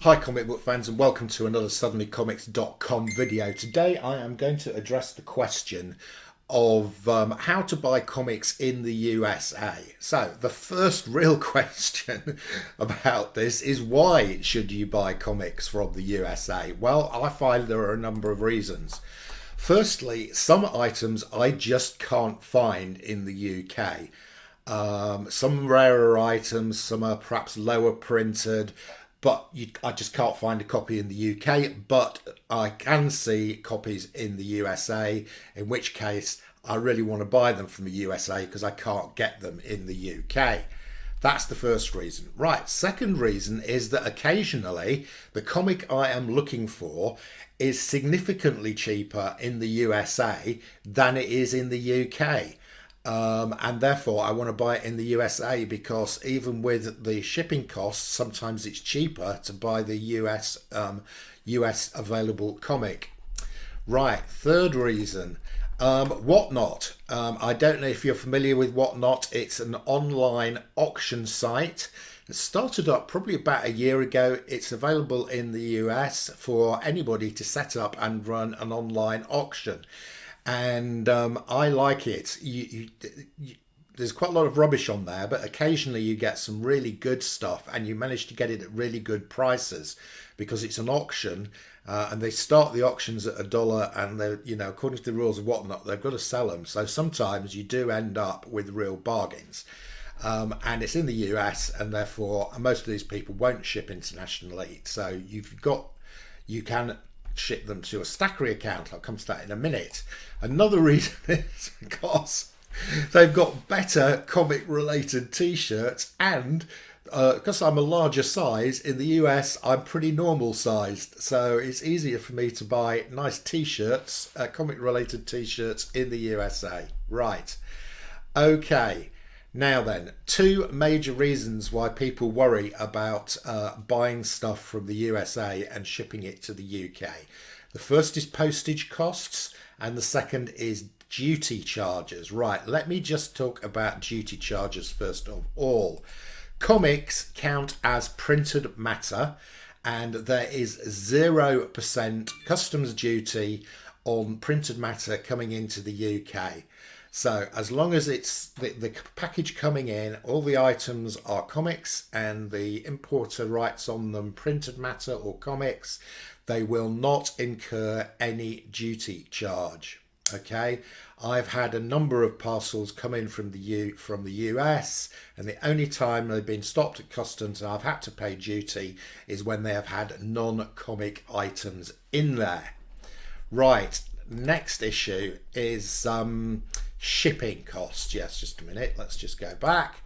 Hi comic book fans, and welcome to another suddenlycomics.com video. Today I am going to address the question of how to buy comics in the USA. So the first real question about this is, why should you buy comics from the USA? Well, I find there are a number of reasons. Firstly, some items I just can't find in the UK. Some rarer items, some are perhaps lower printed, but I just can't find a copy in the UK, but I can see copies in the USA, in which case I really want to buy them from the USA because I can't get them in the UK. That's the first reason. Right, second reason is that occasionally the comic I am looking for is significantly cheaper in the USA than it is in the UK. And therefore I want to buy it in the USA because even with the shipping costs, sometimes it's cheaper to buy the US available comic. Right, third reason, Whatnot. I don't know if you're familiar with Whatnot. It's an online auction site. It started up probably about a year ago. It's available in the US for anybody to set up and run an online auction. And I like it. There's quite a lot of rubbish on there, but occasionally you get some really good stuff, and you manage to get it at really good prices because it's an auction, and they start the auctions at $1, and they, according to the rules of Whatnot, they've got to sell them. So sometimes you do end up with real bargains. And it's in the US, and therefore most of these people won't ship internationally. So you can ship them to a Stackry account. I'll come to that in a minute. Another reason is because they've got better comic related t-shirts, and because I'm a larger size in the US, I'm pretty normal sized, so it's easier for me to buy nice t-shirts, comic related t-shirts in the USA. Right, okay. Now then, two major reasons why people worry about buying stuff from the USA and shipping it to the UK. The first is postage costs, and the second is duty charges. Right, let me just talk about duty charges first of all. Comics count as printed matter, and there is 0% customs duty on printed matter coming into the UK. So as long as it's the package coming in, all the items are comics and the importer writes on them printed matter or comics, they will not incur any duty charge. Okay, I've had a number of parcels come in from the US, and the only time they've been stopped at customs and I've had to pay duty is when they have had non-comic items in there. Right, next issue is shipping costs. Yes, just a minute, let's just go back.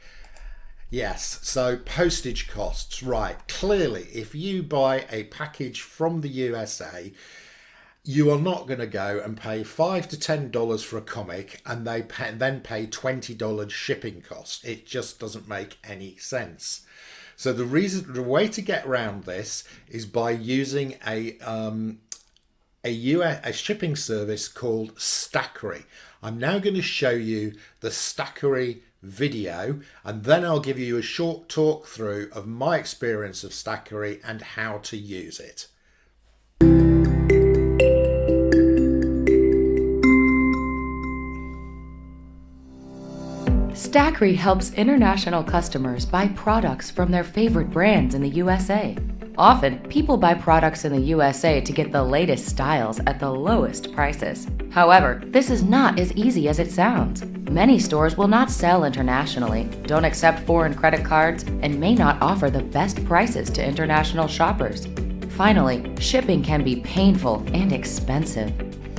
Yes, so postage costs. Right, clearly if you buy a package from the USA, you are not going to go and pay $5 to $10 for a comic and then pay $20 shipping costs. It just doesn't make any sense. So the way to get around this is by using a shipping service called Stackry. I'm now going to show you the Stackry video, and then I'll give you a short talk through of my experience of Stackry and how to use it. Stackry helps international customers buy products from their favorite brands in the USA. Often, people buy products in the USA to get the latest styles at the lowest prices. However, this is not as easy as it sounds. Many stores will not sell internationally, don't accept foreign credit cards, and may not offer the best prices to international shoppers. Finally, shipping can be painful and expensive.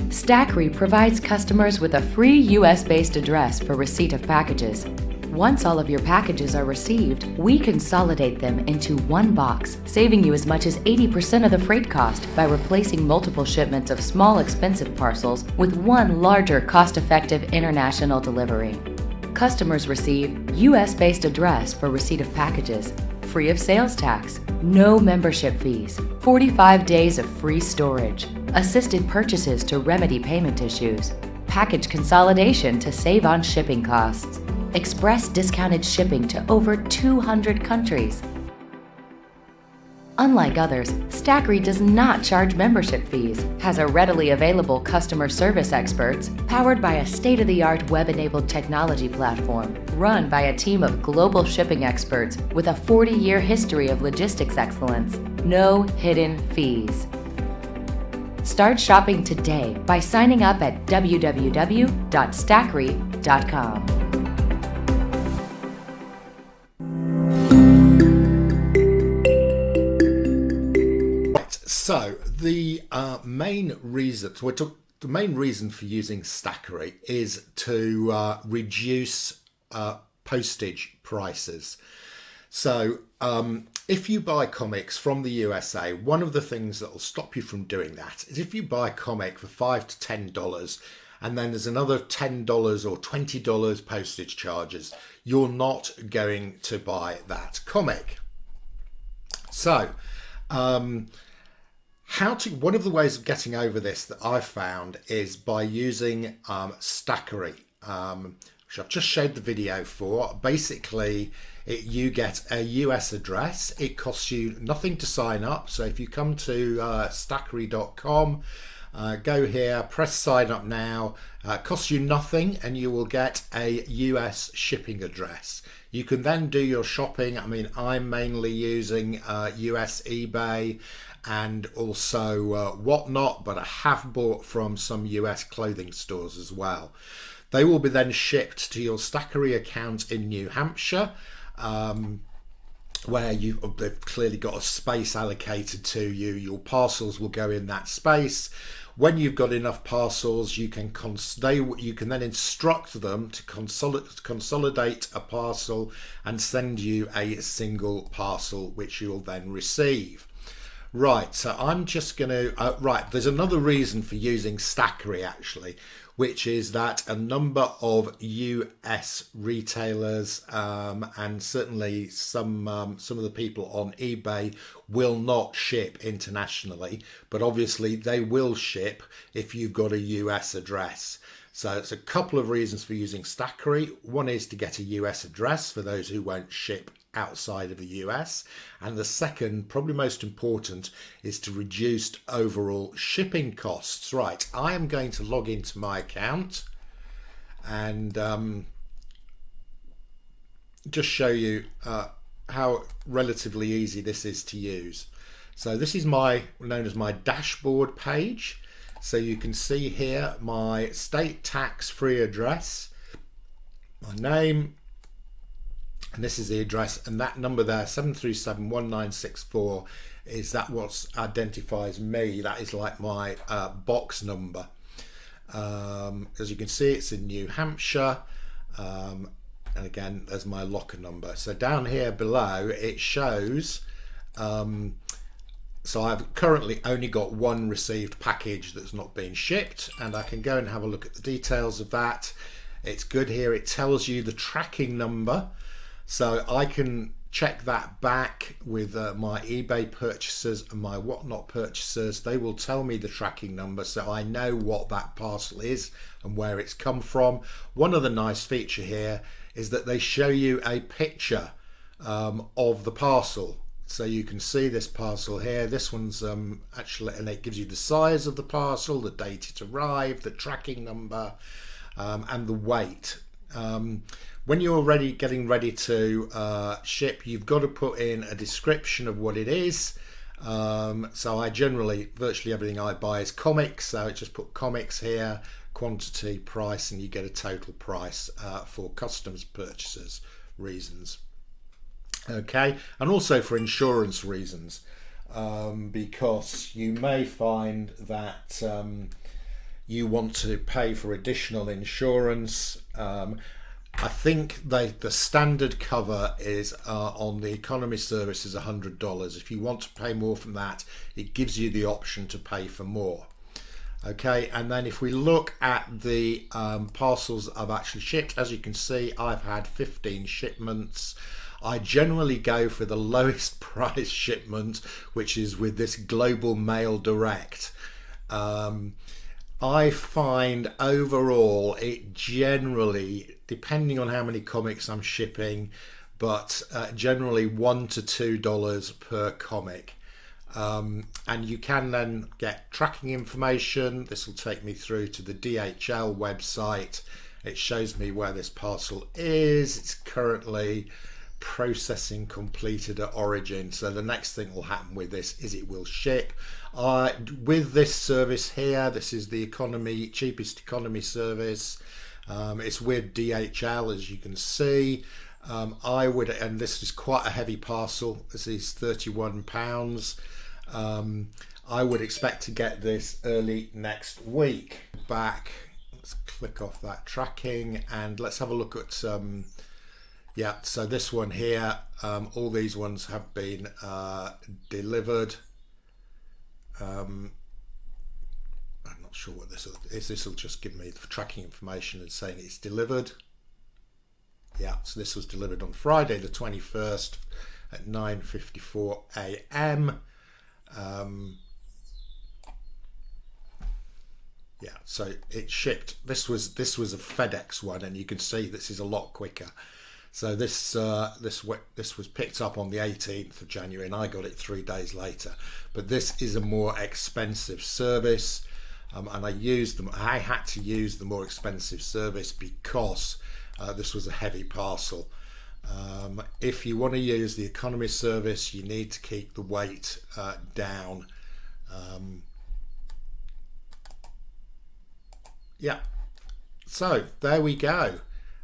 Stackry provides customers with a free US-based address for receipt of packages. Once all of your packages are received, we consolidate them into one box, saving you as much as 80% of the freight cost by replacing multiple shipments of small expensive parcels with one larger cost-effective international delivery. Customers receive US-based address for receipt of packages, free of sales tax, no membership fees, 45 days of free storage, assisted purchases to remedy payment issues, package consolidation to save on shipping costs, express discounted shipping to over 200 countries. Unlike others, Stackry does not charge membership fees, has a readily available customer service experts, powered by a state-of-the-art web-enabled technology platform, run by a team of global shipping experts with a 40-year history of logistics excellence. No hidden fees. Start shopping today by signing up at www.stackry.com. So the main reason for using Stackry is to reduce postage prices. So if you buy comics from the USA, one of the things that will stop you from doing that is if you buy a comic for $5 to $10 and then there's another $10 or $20 postage charges, you're not going to buy that comic. So one of the ways of getting over this that I've found is by using Stackry, which I've just showed the video for. Basically, you get a US address. It costs you nothing to sign up. So if you come to stackry.com, go here, press sign up now. Costs you nothing, and you will get a US shipping address. You can then do your shopping. I mean, I'm mainly using US eBay and also Whatnot, but I have bought from some US clothing stores as well. They will be then shipped to your Stackry account in New Hampshire, where they've clearly got a space allocated to you. Your parcels will go in that space. When you've got enough parcels, you can then instruct them to consolidate a parcel and send you a single parcel, which you'll then receive. Right, so I'm just going to, there's another reason for using Stackry actually, which is that a number of US retailers and certainly some of the people on eBay will not ship internationally, but obviously they will ship if you've got a US address. So it's a couple of reasons for using Stackry. One is to get a US address for those who won't ship outside of the US, and the second, probably most important, is to reduce overall shipping costs. Right, I am going to log into my account and just show you how relatively easy this is to use. So this is known as my dashboard page. So you can see here my state tax-free address, my name, and this is the address, and that number there, 7371964, is that what identifies me. That is like my box number. As you can see, it's in New Hampshire, and again there's my locker number. So down here below it shows so I've currently only got one received package that's not been shipped, and I can go and have a look at the details of that. It's good here, it tells you the tracking number. So I can check that back with my eBay purchases and my Whatnot purchases. They will tell me the tracking number, so I know what that parcel is and where it's come from. One other nice feature here is that they show you a picture of the parcel. So you can see this parcel here. This one's actually, and it gives you the size of the parcel, the date it arrived, the tracking number, and the weight. When you're getting ready to ship, you've got to put in a description of what it is. So I virtually everything I buy is comics, so I just put comics here, quantity, price, and you get a total price for customs purchases reasons. Okay, and also for insurance reasons, because you may find that you want to pay for additional insurance. I think the standard cover is on the economy service is $100. If you want to pay more from that, it gives you the option to pay for more. Okay, and then if we look at the parcels I've actually shipped, as you can see, I've had 15 shipments. I generally go for the lowest price shipment, which is with this Global Mail Direct. I find overall it generally, depending on how many comics I'm shipping, but generally $1 to $2 per comic. And you can then get tracking information. This will take me through to the DHL website. It shows me where this parcel is. It's currently processing completed at origin. So the next thing will happen with this is it will ship. With this service here, this is the cheapest economy service. It's with DHL, as you can see. And this is quite a heavy parcel. This is £31. I would expect to get this early next week. Let's click off that tracking and let's have a look at yeah, so this one here, all these ones have been delivered. I'm not sure what this is. This will just give me the tracking information and saying it's delivered. Yeah, so this was delivered on Friday the 21st at 9:54 a.m. Yeah, so it shipped. This was a FedEx one, and you can see this is a lot quicker. So this was picked up on the 18th of January, and I got it 3 days later. But this is a more expensive service, and I had to use the more expensive service because this was a heavy parcel. If you want to use the economy service, you need to keep the weight down. Yeah, so there we go.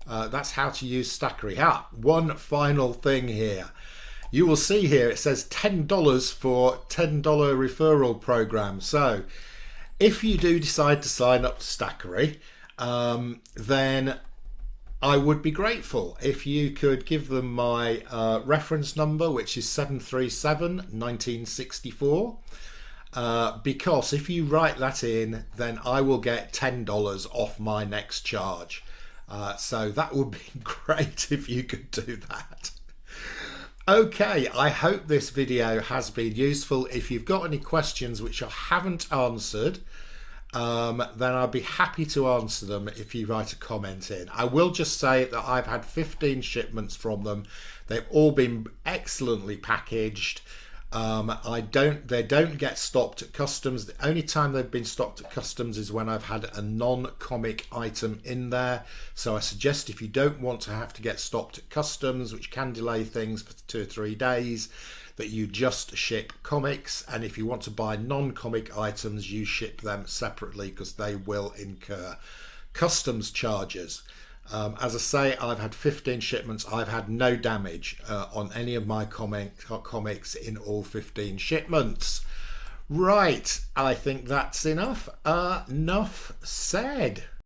That's how to use Stackry. One final thing here. You will see here it says $10 for $10 referral program. So if you do decide to sign up to Stackry, then I would be grateful if you could give them my reference number, which is 737-1964. Because if you write that in, then I will get $10 off my next charge. So that would be great if you could do that. Okay, I hope this video has been useful. If you've got any questions which I haven't answered, then I'll be happy to answer them if you write a comment in. I will just say that I've had 15 shipments from them. They've all been excellently packaged. They don't get stopped at customs. The only time they've been stopped at customs is when I've had a non-comic item in there. So I suggest if you don't want to have to get stopped at customs, which can delay things for 2 or 3 days, that you just ship comics. And if you want to buy non-comic items, you ship them separately because they will incur customs charges. As I say, I've had 15 shipments. I've had no damage on any of my comics in all 15 shipments. Right, I think that's enough. Enough said.